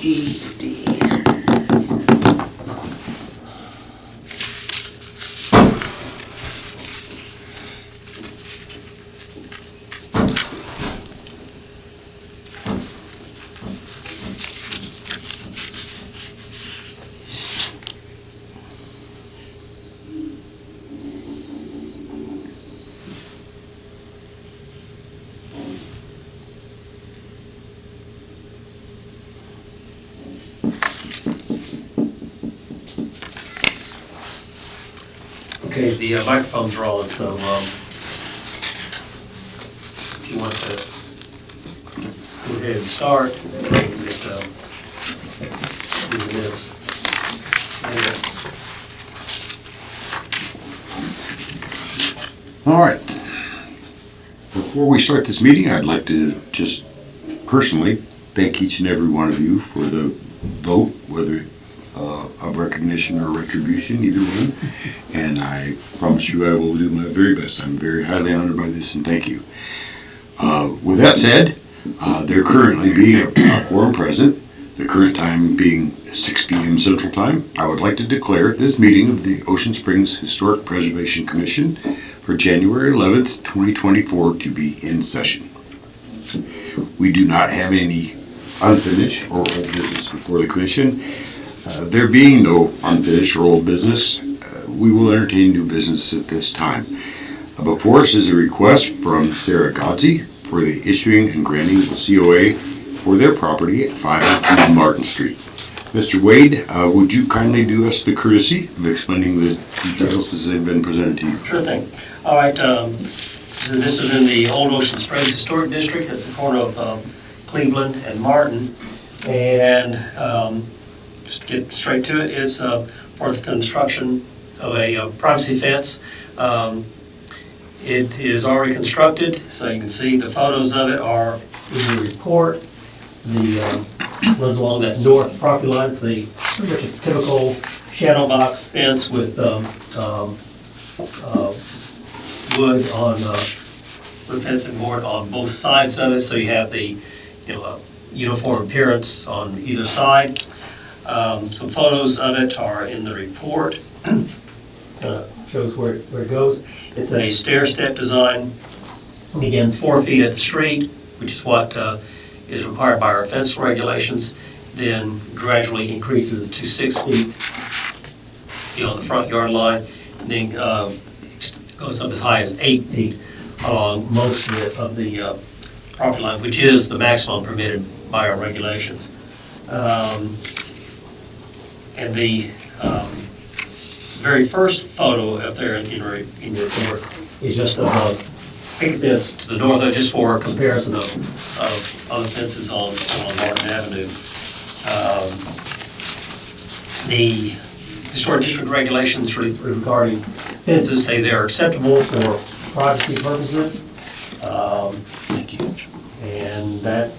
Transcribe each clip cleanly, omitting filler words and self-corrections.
Easy. Okay, the microphones are on, so if you want to go ahead and start, then we can just do this. All right. Before we start this meeting, I'd like to just personally thank each and every one of you for the vote, whether of recognition or retribution, either one. And I promise you I will do my very best. I'm very highly honored by this, and thank you. With that said, there currently being a quorum present, the current time being 6 p.m. Central Time, I would like to declare this meeting of the Ocean Springs Historic Preservation Commission for January 11th, 2024 to be in session. We do not have any unfinished or old business before the Commission. There being no unfinished or old business, we will entertain new business at this time. Before us is a request from Sarah Godsey for the issuing and granting of a COA for their property at 502 Martin Street. Mr. Wade, would you kindly do us the courtesy of explaining the details as they've been presented to you? Sure thing. All right, so this is in the Old Ocean Springs Historic District. It's the corner of Cleveland and Martin. And just to get straight to it, is for the construction of a privacy fence. It is already constructed, so you can see the photos of it are in the report. The runs along that north property line. It's pretty much a typical shadow box fence with wood on wood fencing board on both sides of it, so you have the uniform appearance on either side. Some photos of it are in the report. Shows where it goes. It's a stair-step design. It begins 4 feet at the street, which is what is required by our fence regulations, then gradually increases to 6 feet beyond the front yard line, and then goes up as high as 8 feet along most of the property line, which is the maximum permitted by our regulations. And the very first photo up there in your report is just of a picket fence to the north, just for a comparison of other fences on Martin Avenue. The Historic District regulations regarding fences say they are acceptable for privacy purposes. Thank you. And that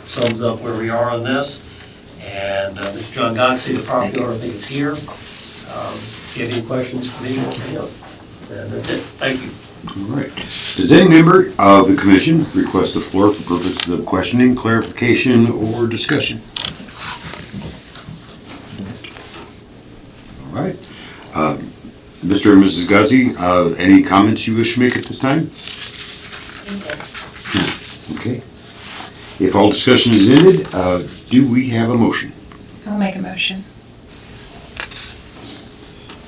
sums up where we are on this. And Mr. John Godsey, the property owner, I think is here. If you have any questions for me, that's it. Thank you. All right. Does any member of the Commission request the floor for purposes of questioning, clarification, or discussion? All right. Mr. and Mrs. Godsey, any comments you wish to make at this time? Okay. If all discussion is ended, do we have a motion? I'll make a motion.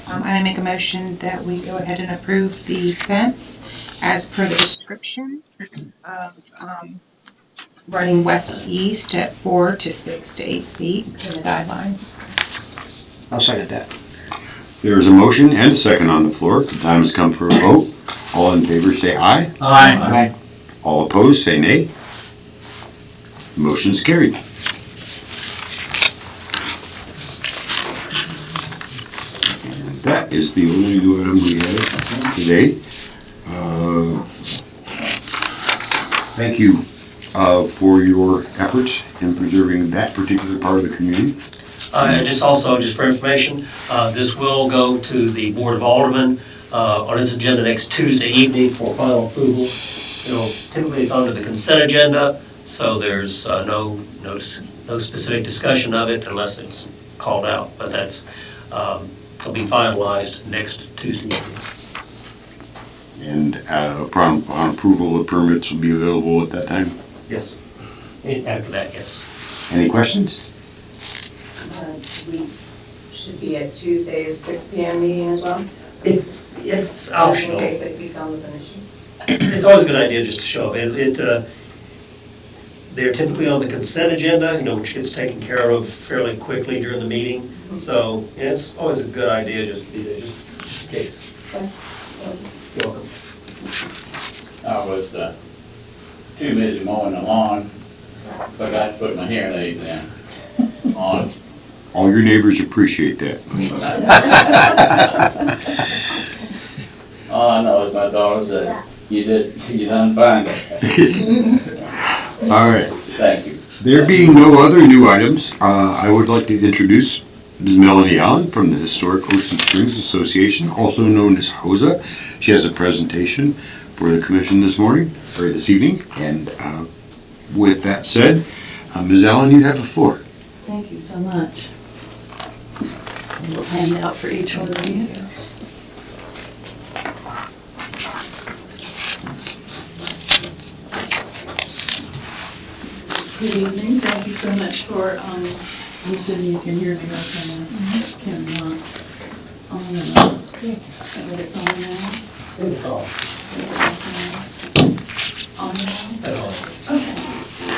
I make a motion that we go ahead and approve the fence as per the description of running west to east at 4 to 6 to 8 feet in the guidelines. I'll second that. There is a motion and a second on the floor. The time has come for a vote. All in favor say aye. Aye. All opposed say nay. Motion's carried. And that is the only item we have today. Thank you for your efforts in preserving that particular part of the community. And just for information, this will go to the Board of Aldermen on its agenda next Tuesday evening for final approval. Typically it's under the consent agenda, So there's no specific discussion of it unless it's called out, but that's, it'll be finalized next Tuesday evening. And upon approval, the permits will be available at that time? Yes. After that, yes. Any questions? We should be at Tuesday's 6 PM meeting as well? If it's Just optional, in case it becomes an issue. it's always a good idea just to show up. They're typically on the consent agenda, which gets taken care of fairly quickly during the meeting. So yeah, it's always a good idea just to be there, just in case. Okay. You're welcome. I was too busy mowing the lawn, forgot to put my hearing aids in on. All your neighbors appreciate that. All I know is my daughter said, you done fine. All right. Thank you. There being no other new items, I would like to introduce Ms. Melanie Allen from the Historic Ocean Springs Association, also known as HOSA. She has a presentation for the commission this evening. And with that said, Ms. Allen, you have the floor. Thank you so much. We'll hand out for each one of you. Good evening. Thank you so much for, I'm assuming you can hear me okay now. Cannot. But it's on now. That's all. It's on now. That's all. Okay,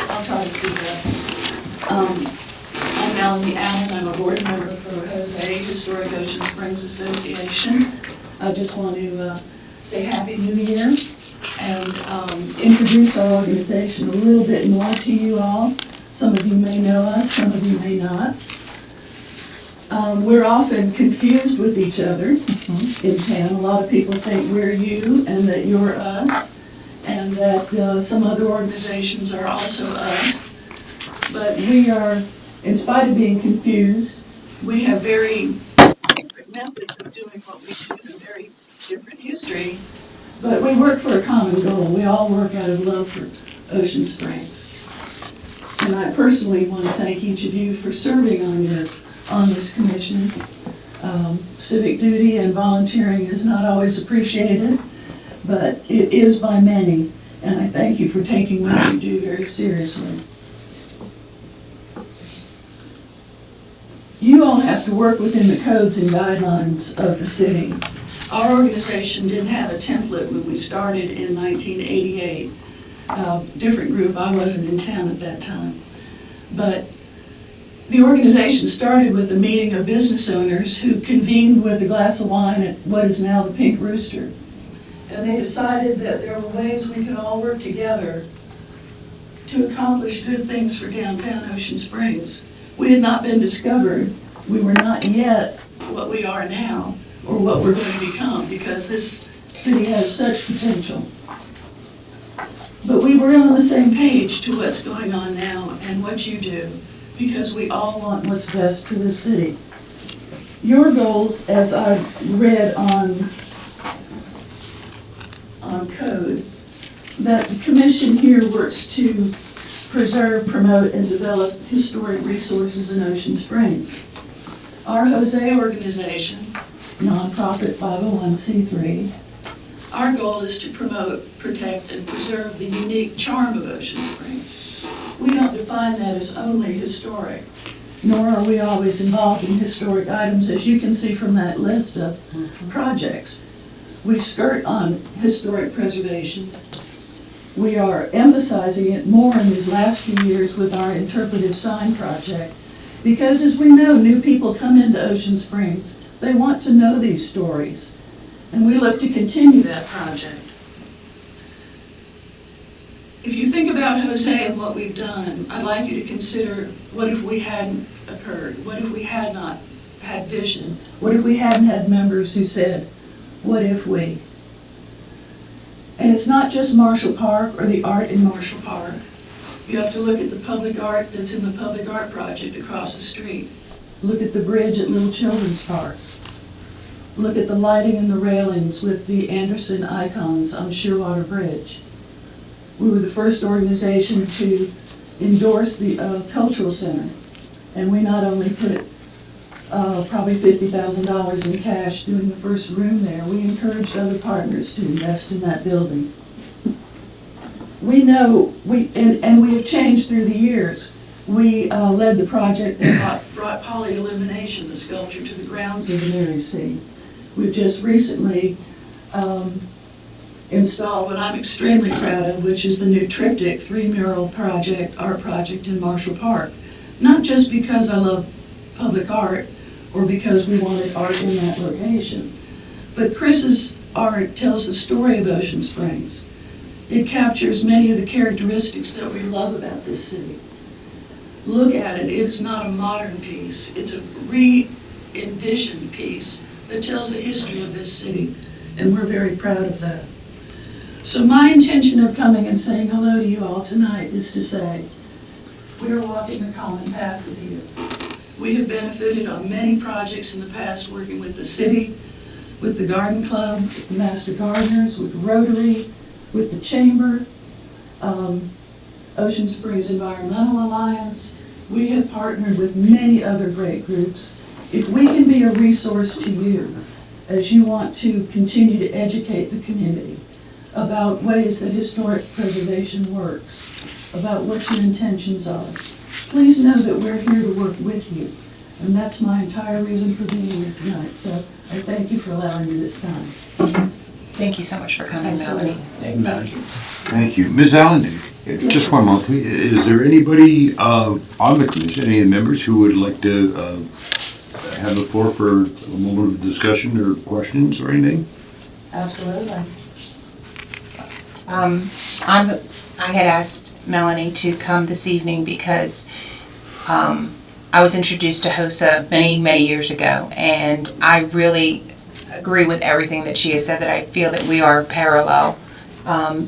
I'll try to speak up. I'm Melanie Allen, I'm a board member for Jose Historic Ocean Springs Association. I just want to say Happy New Year and introduce our organization a little bit more to you all. Some of you may know us, some of you may not. We're often confused with each other in town. A lot of people think we're you and that you're us, and that some other organizations are also us. But we are, in spite of being confused, we have very different methods of doing what we do, and very different history. But we work for a common goal. We all work out of love for Ocean Springs. And I personally want to thank each of you for serving on this commission. Civic duty and volunteering is not always appreciated, but it is by many. And I thank you for taking what you do very seriously. You all have to work within the codes and guidelines of the city. Our organization didn't have a template when we started in 1988. Different group, I wasn't in town at that time. But the organization started with a meeting of business owners who convened with a glass of wine at what is now the Pink Rooster. And they decided that there were ways we could all work together to accomplish good things for downtown Ocean Springs. We had not been discovered. We were not yet what we are now or what we're going to become, because this city has such potential. But we were on the same page to what's going on now and what you do, because we all want what's best for the city. Your goals, as I read on code, that the commission here works to preserve, promote, and develop historic resources in Ocean Springs. Our Jose organization, nonprofit 501c3, our goal is to promote, protect, and preserve the unique charm of Ocean Springs. We don't define that as only historic, nor are we always involved in historic items, as you can see from that list of projects. We skirt on historic preservation. We are emphasizing it more in these last few years with our interpretive sign project, because as we know, new people come into Ocean Springs. They want to know these stories, and we look to continue that project. If you think about Jose and what we've done, I'd like you to consider, what if we hadn't occurred? What if we had not had vision? What if we hadn't had members who said, what if we? And it's not just Marshall Park or the art in Marshall Park. You have to look at the public art that's in the public art project across the street. Look at the bridge at Little Children's Park. Look at the lighting and the railings with the Anderson icons on Shearwater Bridge. We were the first organization to endorse the cultural center. And we not only put probably $50,000 in cash doing the first room there, we encouraged other partners to invest in that building. We know, and we have changed through the years. We led the project that brought polyillumination, the sculpture, to the grounds of the Mary C. We've just recently installed what I'm extremely proud of, which is the new triptych 3-mural art project in Marshall Park. Not just because I love public art or because we wanted art in that location, but Chris's art tells the story of Ocean Springs. It captures many of the characteristics that we love about this city. Look at it, it is not a modern piece, it's a re-envisioned piece that tells the history of this city, and we're very proud of that. So my intention of coming and saying hello to you all tonight is to say, we are walking a common path with you. We have benefited on many projects in the past working with the city, with the Garden Club, with the Master Gardeners, with Rotary, with the Chamber, Ocean Springs Environmental Alliance. We have partnered with many other great groups. If we can be a resource to you as you want to continue to educate the community about ways that historic preservation works, about what your intentions are, please know that we're here to work with you. And that's my entire reason for being here tonight. So I thank you for allowing me this time. Thank you so much for coming, Melanie. Thank you, Melanie. Thank you. Ms. Allen, just one more, please. Is there anybody on the commission, any of the members who would like to have the floor for a moment of discussion or questions or anything? Absolutely. I had asked Melanie to come this evening because I was introduced to HOSA many, many years ago, and I really agree with everything that she has said, that I feel that we are parallel.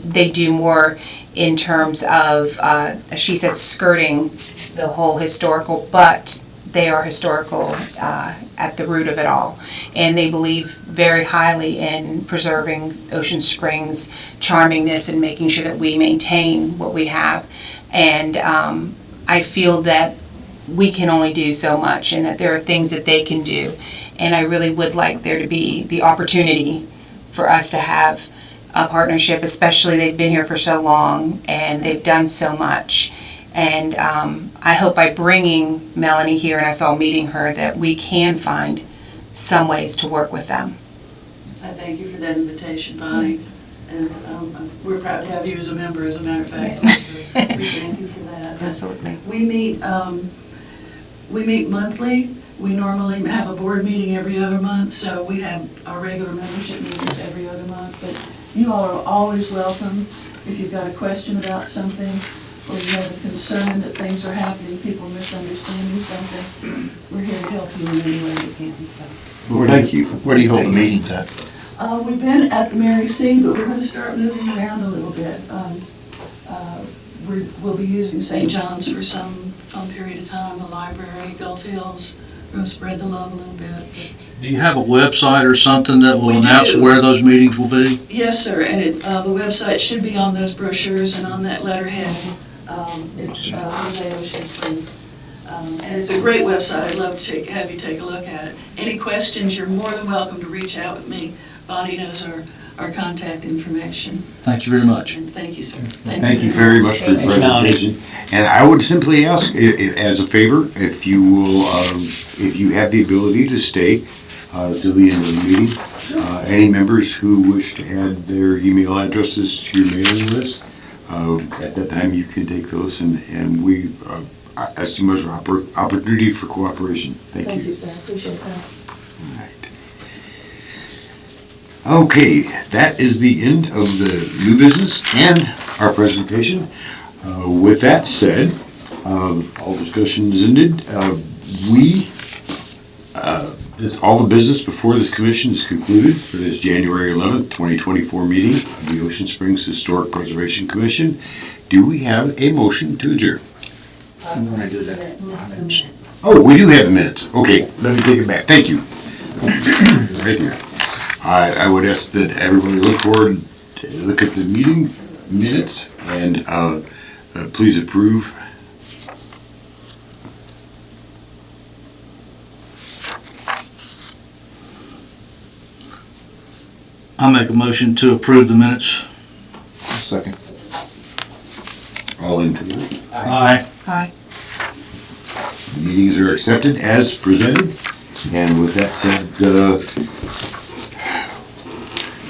They do more in terms of, as she said, skirting the whole historical, but they are historical at the root of it all. And they believe very highly in preserving Ocean Springs' charmingness and making sure that we maintain what we have. And I feel that we can only do so much, and that there are things that they can do. And I really would like there to be the opportunity for us to have a partnership, especially they've been here for so long and they've done so much. And I hope by bringing Melanie here and us all meeting her that we can find some ways to work with them. I thank you for that invitation, Bonnie. And we're proud to have you as a member, as a matter of fact. So we thank you for that. Absolutely. We meet monthly. We normally have a board meeting every other month, so we have our regular membership meetings every other month. But you all are always welcome. If you've got a question about something, or you have a concern that things are happening, people misunderstanding something, we're here to help you in any way we can. So Thank you. Where do you hold the meetings at? we've been at the Mary C, but we're going to start moving around a little bit. We'll be using St. John's for some period of time, the library, Gulf Hills. We're going to spread the love a little bit. Do you have a website or something that will We announce do. where those meetings will be? Yes, sir, and the website should be on those brochures and on that letterhead. It's Jose Ocean Springs. And it's a great website. I'd love to have you take a look at it. Any questions, you're more than welcome to reach out with me. Bonnie knows our contact information. Thank you very much. And thank you, sir. Thank you very much for your Thanks, Melanie. presentation. And I would simply ask, as a favor, if you will, if you have the ability to stay till the end of the meeting, any members who wish to add their email addresses to your mailing list, at that time you can take those, and we estimate much opportunity for cooperation. Thank you. Thank you, sir. Appreciate that. Okay, that is the end of the new business and our presentation. With that said, all discussion is ended. All the business before this commission is concluded for this January 11th, 2024 meeting of the Ocean Springs Historic Preservation Commission. Do we have a motion to adjourn? I'm gonna do that. Oh, we do have the minutes. Okay, let me take it back. Thank you. Right here. I would ask that everybody look forward to look at the meeting minutes, and please approve. I'll make a motion to approve the minutes. Second. All in favor? Aye. Aye. Meetings are accepted as presented, and with that said,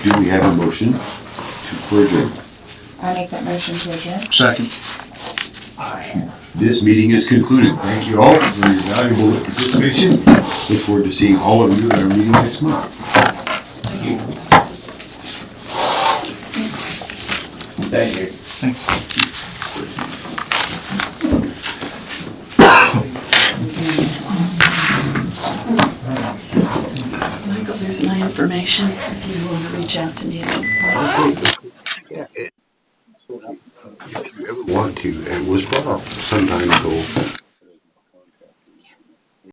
do we have a motion for adjournment? I make that motion to adjourn. Second. This meeting is concluded. Thank you all for your valuable participation. Look forward to seeing all of you at our meeting next month. Thank you. Thanks. Michael, there's my information if you want to reach out to me. If you ever want to, it was brought up some time ago,